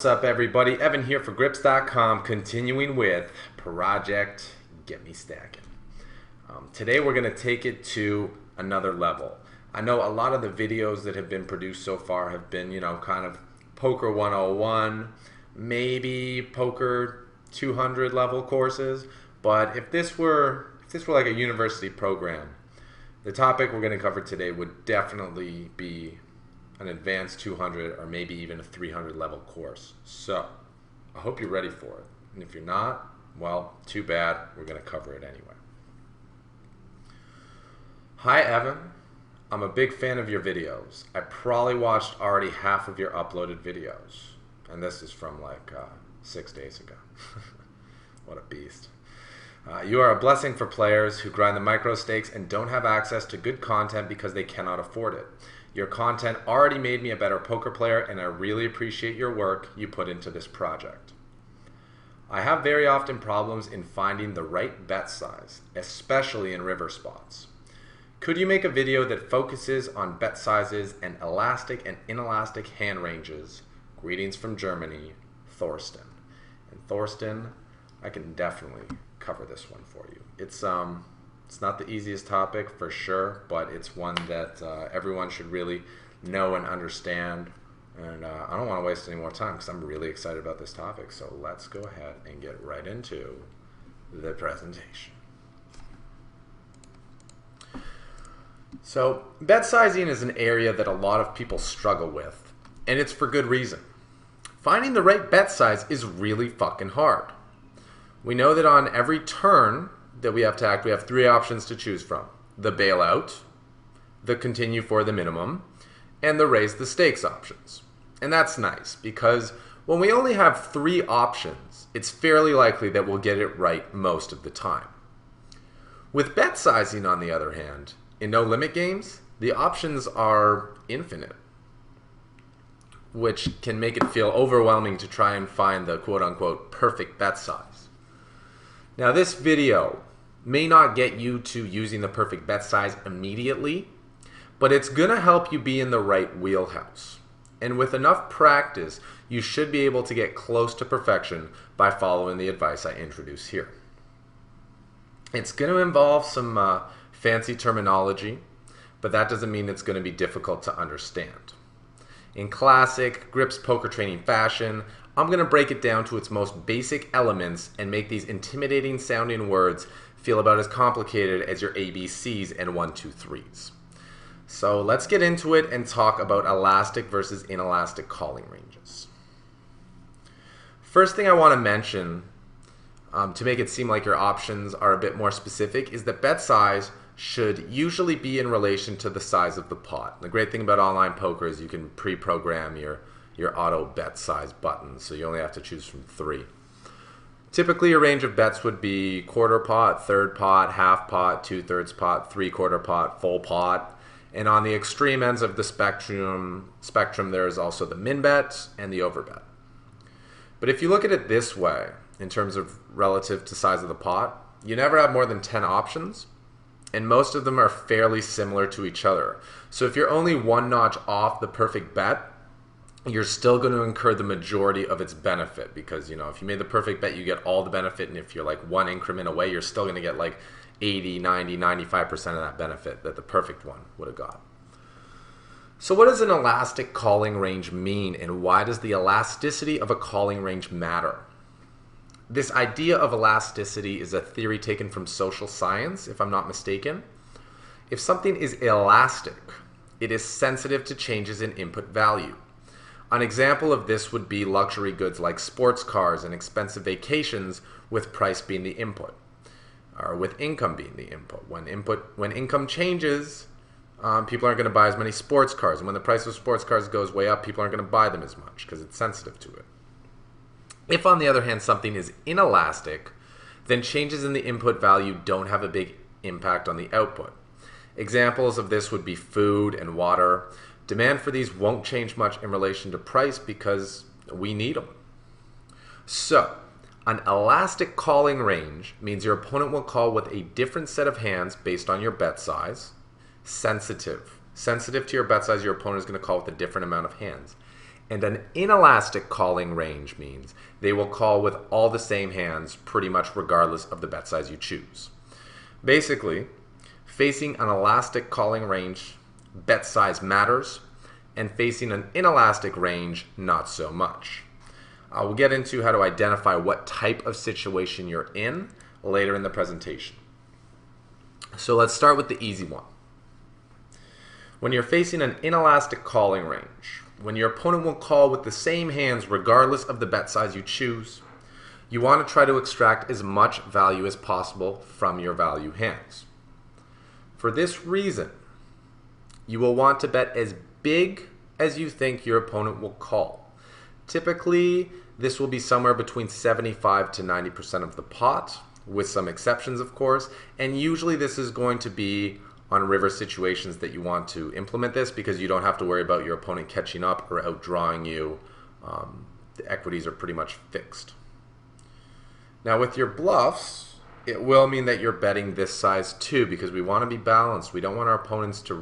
What's up, everybody? Evan here for grips.com, continuing with Project Get Me Stackin. Today we're going to take it to another level. I know a lot of the videos that have been produced so far have been, kind of Poker 101, maybe Poker 200 level courses, but if this were like a university program, the topic we're going to cover today would definitely be an advanced 200 or maybe even a 300 level course. So I hope you're ready for it. And if you're not, well, too bad. We're going to cover it anyway. Hi, Evan. I'm a big fan of your videos. I probably watched already half of your uploaded videos. And this is from like 6 days ago. What a beast. You are a blessing for players who grind the micro stakes and don't have access to good content because they cannot afford it. Your content already made me a better poker player, and I really appreciate your work you put into this project. I have very often problems in finding the right bet size, especially in river spots. Could you make a video that focuses on bet sizes and elastic and inelastic hand ranges? Greetings from Germany, Thorsten. And Thorsten, I can definitely cover this one for you. It's not the easiest topic for sure, but it's one that everyone should really know and understand. And I don't want to waste any more time because I'm really excited about this topic. So let's go ahead and get right into the presentation. So bet sizing is an area that a lot of people struggle with, and it's for good reason. Finding the right bet size is really fucking hard. We know that on every turn that we have to act, we have three options to choose from: the bailout, the continue for the minimum, and the raise the stakes options. And that's nice because when we only have three options, it's fairly likely that we'll get it right most of the time. With bet sizing, on the other hand, in no limit games, the options are infinite, which can make it feel overwhelming to try and find the quote-unquote perfect bet size. Now, this video may not get you to using the perfect bet size immediately, but it's going to help you be in the right wheelhouse. And with enough practice, you should be able to get close to perfection by following the advice I introduce here. It's going to involve some fancy terminology, but that doesn't mean it's going to be difficult to understand. In classic grips poker training fashion, I'm going to break it down to its most basic elements and make these intimidating sounding words feel about as complicated as your ABCs and 1, 2, 3s. So let's get into it and talk about elastic versus inelastic calling ranges. First thing I want to mention to make it seem like your options are a bit more specific is that bet size should usually be in relation to the size of the pot. The great thing about online poker is you can pre-program your auto bet size button, so you only have to choose from 3. Typically, your range of bets would be quarter pot, third pot, half pot, 2/3 pot, 3/4 pot, full pot. And on the extreme ends of the spectrum there is also the min bet and the over bet. But if you look at it this way, in terms of relative to size of the pot, you never have more than 10 options, and most of them are fairly similar to each other. So if you're only one notch off the perfect bet, you're still going to incur the majority of its benefit because, if you made the perfect bet, you get all the benefit, and if you're like one increment away, you're still going to get like 80, 90, 95% of that benefit that the perfect one would have got. So what does an elastic calling range mean, and why does the elasticity of a calling range matter? This idea of elasticity is a theory taken from social science, if I'm not mistaken. If something is elastic, it is sensitive to changes in input value. An example of this would be luxury goods like sports cars and expensive vacations, with price being the input, or with income being the input. When income changes, people aren't going to buy as many sports cars, and when the price of sports cars goes way up, people aren't going to buy them as much because it's sensitive to it. If, on the other hand, something is inelastic, then changes in the input value don't have a big impact on the output. Examples of this would be food and water. Demand for these won't change much in relation to price because we need them. So, an elastic calling range means your opponent will call with a different set of hands based on your bet size. Sensitive to your bet size, your opponent is going to call with a different amount of hands. And an inelastic calling range means they will call with all the same hands pretty much regardless of the bet size you choose. Basically, facing an elastic calling range, bet size matters, and facing an inelastic range, not so much. We'll get into how to identify what type of situation you're in later in the presentation. So let's start with the easy one. When you're facing an inelastic calling range, when your opponent will call with the same hands regardless of the bet size you choose, you want to try to extract as much value as possible from your value hands. For this reason, you will want to bet as big as you think your opponent will call. Typically, this will be somewhere between 75 to 90% of the pot, with some exceptions, of course, and usually this is going to be on river situations that you want to implement this because you don't have to worry about your opponent catching up or outdrawing you. The equities are pretty much fixed. Now with your bluffs, it will mean that you're betting this size too because we want to be balanced. We don't want our opponents to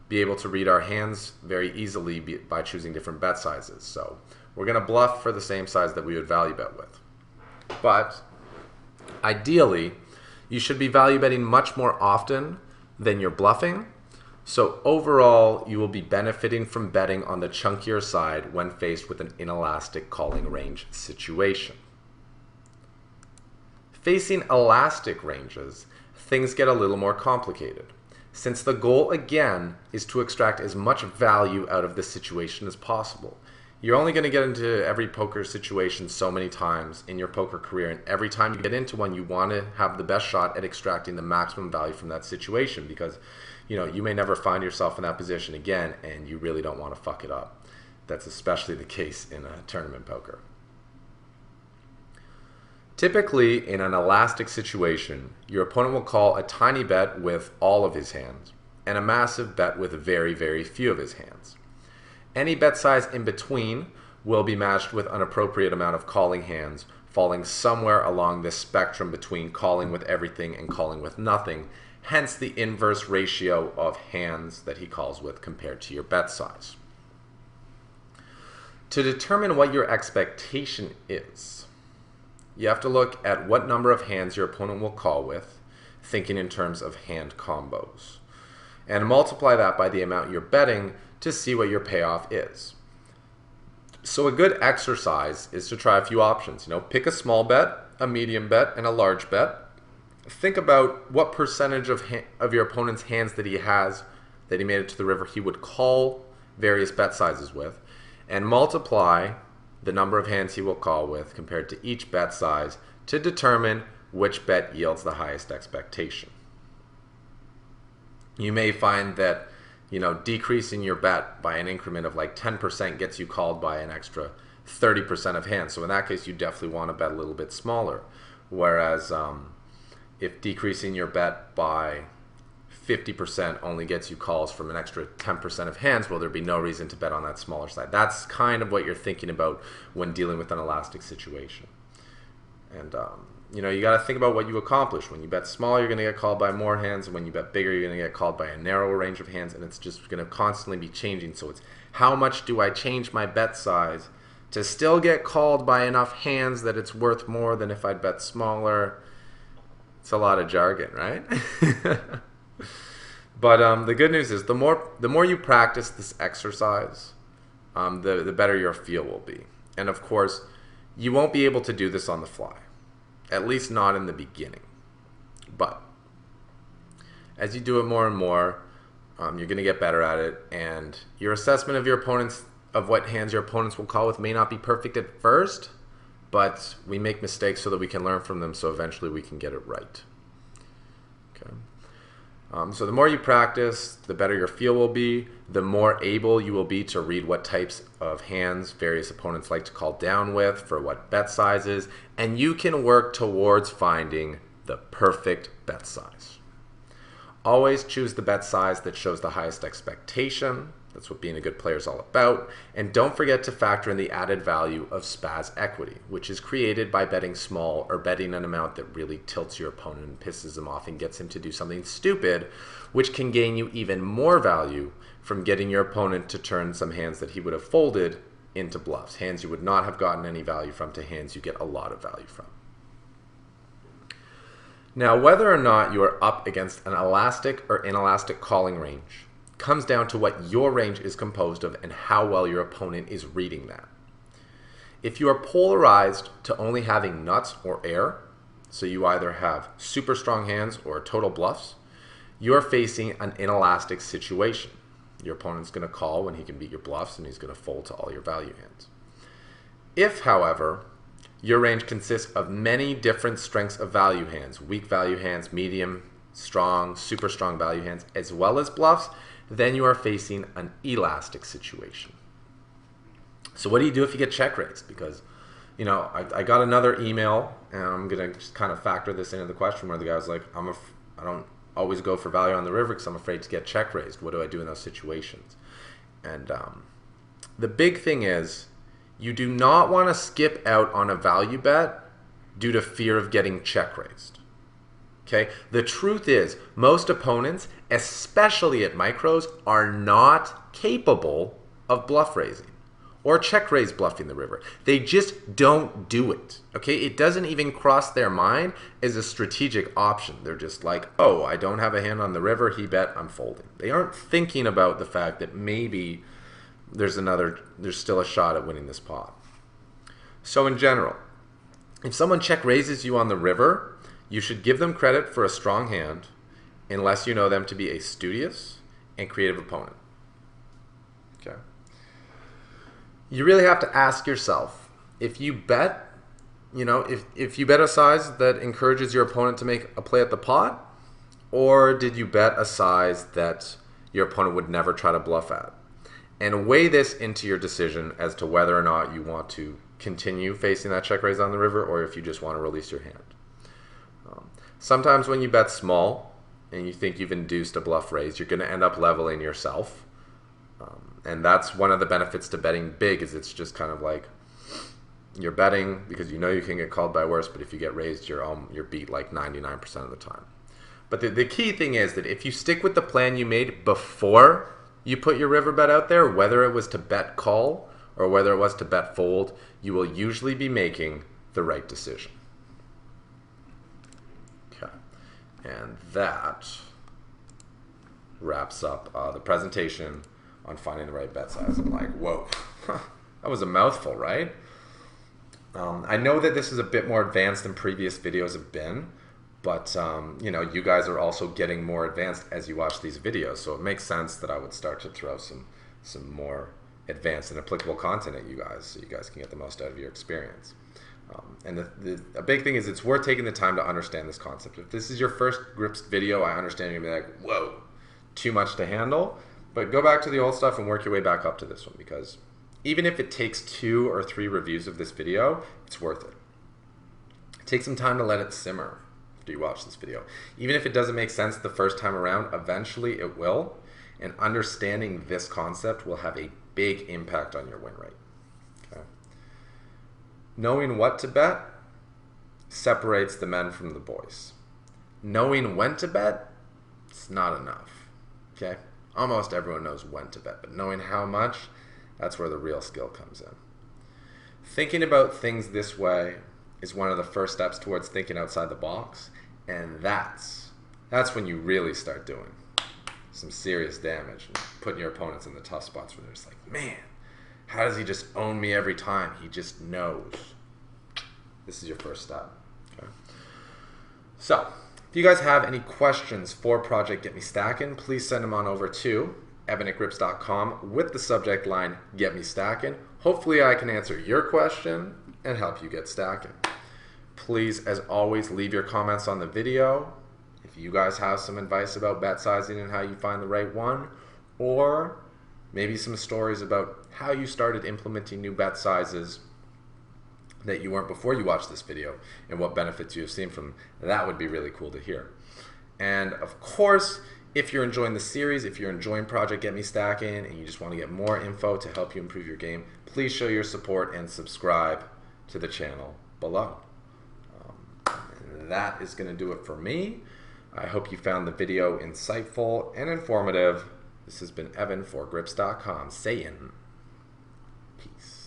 be able to read our hands very easily by choosing different bet sizes. So we're going to bluff for the same size that we would value bet with. But ideally, you should be value betting much more often than you're bluffing. So overall, you will be benefiting from betting on the chunkier side when faced with an inelastic calling range situation. Facing elastic ranges, things get a little more complicated, since the goal again is to extract as much value out of the situation as possible. You're only going to get into every poker situation so many times in your poker career, and every time you get into one, you want to have the best shot at extracting the maximum value from that situation because you may never find yourself in that position again, and you really don't want to fuck it up. That's especially the case in a tournament poker. Typically, in an elastic situation, your opponent will call a tiny bet with all of his hands and a massive bet with very, very few of his hands. Any bet size in between will be matched with an appropriate amount of calling hands, falling somewhere along this spectrum between calling with everything and calling with nothing, hence the inverse ratio of hands that he calls with compared to your bet size. To determine what your expectation is, you have to look at what number of hands your opponent will call with, thinking in terms of hand combos, and multiply that by the amount you're betting to see what your payoff is. So a good exercise is to try a few options. Pick a small bet, a medium bet, and a large bet. Think about what percentage of your opponent's hands that he has, that he made it to the river, he would call various bet sizes with, and multiply the number of hands he will call with compared to each bet size to determine which bet yields the highest expectation. You may find that decreasing your bet by an increment of like 10% gets you called by an extra 30% of hands. So in that case, you definitely want to bet a little bit smaller. Whereas if decreasing your bet by 50% only gets you calls from an extra 10% of hands, well, there'd be no reason to bet on that smaller side. That's kind of what you're thinking about when dealing with an elastic situation. And you got to think about what you accomplish. When you bet small, you're going to get called by more hands, and when you bet bigger, you're going to get called by a narrower range of hands, and it's just going to constantly be changing. So it's how much do I change my bet size to still get called by enough hands that it's worth more than if I'd bet smaller. It's a lot of jargon, right? But the good news is the more you practice this exercise, the better your feel will be. And of course, you won't be able to do this on the fly, at least not in the beginning. But as you do it more and more, you're going to get better at it, and your assessment of what hands your opponents will call with may not be perfect at first, but we make mistakes so that we can learn from them, so eventually we can get it right. Okay. So the more you practice, the better your feel will be, the more able you will be to read what types of hands various opponents like to call down with, for what bet sizes, and you can work towards finding the perfect bet size. Always choose the bet size that shows the highest expectation. That's what being a good player is all about. And don't forget to factor in the added value of spaz equity, which is created by betting small or betting an amount that really tilts your opponent and pisses him off and gets him to do something stupid, which can gain you even more value from getting your opponent to turn some hands that he would have folded into bluffs. Hands you would not have gotten any value from to hands you get a lot of value from. Now, whether or not you are up against an elastic or inelastic calling range comes down to what your range is composed of and how well your opponent is reading that. If you are polarized to only having nuts or air, so you either have super strong hands or total bluffs, you're facing an inelastic situation. Your opponent's going to call when he can beat your bluffs and he's going to fold to all your value hands. If, however, your range consists of many different strengths of value hands, weak value hands, medium, strong, super strong value hands, as well as bluffs, then you are facing an elastic situation. So what do you do if you get check raised? Because, you know, I got another email, and I'm going to just kind of factor this into the question where the guy was like, I don't always go for value on the river because I'm afraid to get check raised. What do I do in those situations? And the big thing is, you do not want to skip out on a value bet due to fear of getting check raised. Okay? The truth is, most opponents, especially at micros, are not capable of bluff raising or check raise bluffing the river. They just don't do it. Okay? It doesn't even cross their mind as a strategic option. They're just like, oh, I don't have a hand on the river, he bet, I'm folding. They aren't thinking about the fact that maybe there's still a shot at winning this pot. So in general, if someone check raises you on the river, you should give them credit for a strong hand unless you know them to be a studious and creative opponent. Okay. You really have to ask yourself, if you bet, you know, if you bet a size that encourages your opponent to make a play at the pot, or did you bet a size that your opponent would never try to bluff at? And weigh this into your decision as to whether or not you want to continue facing that check raise on the river or if you just want to release your hand. Sometimes when you bet small and you think you've induced a bluff raise, you're going to end up leveling yourself. And that's one of the benefits to betting big, is it's just kind of like you're betting because you know you can get called by worse, but if you get raised, you're beat like 99% of the time. But the key thing is that if you stick with the plan you made before you put your river bet out there, whether it was to bet call or whether it was to bet fold, you will usually be making the right decision. Okay. And that wraps up the presentation on finding the right bet size. I'm like, whoa, that was a mouthful, right? I know that this is a bit more advanced than previous videos have been, but you know, you guys are also getting more advanced as you watch these videos, so it makes sense that I would start to throw some more advanced and applicable content at you guys, so you guys can get the most out of your experience. And a big thing is it's worth taking the time to understand this concept. If this is your first grips video, I understand you're gonna be like, whoa, too much to handle. But go back to the old stuff and work your way back up to this one, because even if it takes 2 or 3 reviews of this video, it's worth it. Take some time to let it simmer after you watch this video. Even if it doesn't make sense the first time around, eventually it will. And understanding this concept will have a big impact on your win rate. Okay? Knowing what to bet separates the men from the boys. Knowing when to bet, it's not enough. Okay? Almost everyone knows when to bet, but knowing how much, that's where the real skill comes in. Thinking about things this way is one of the first steps towards thinking outside the box, and that's when you really start doing some serious damage and putting your opponents in the tough spots where they're just like, man, how does he just own me every time? He just knows. This is your first step. Okay? So, if you guys have any questions for Project Get Me Stackin', please send them on over to evan@grips.com with the subject line Get Me Stackin'. Hopefully I can answer your question and help you get stacking. Please, as always, leave your comments on the video. If you guys have some advice about bet sizing and how you find the right one, or maybe some stories about how you started implementing new bet sizes that you weren't before you watched this video and what benefits you have seen from them, that would be really cool to hear. And of course, If you're enjoying the series, if you're enjoying Project Get Me Stackin, and you just want to get more info to help you improve your game, please show your support and subscribe to the channel below. That is going to do it for me. I hope you found the video insightful and informative. This has been Evan for Grips.com saying peace.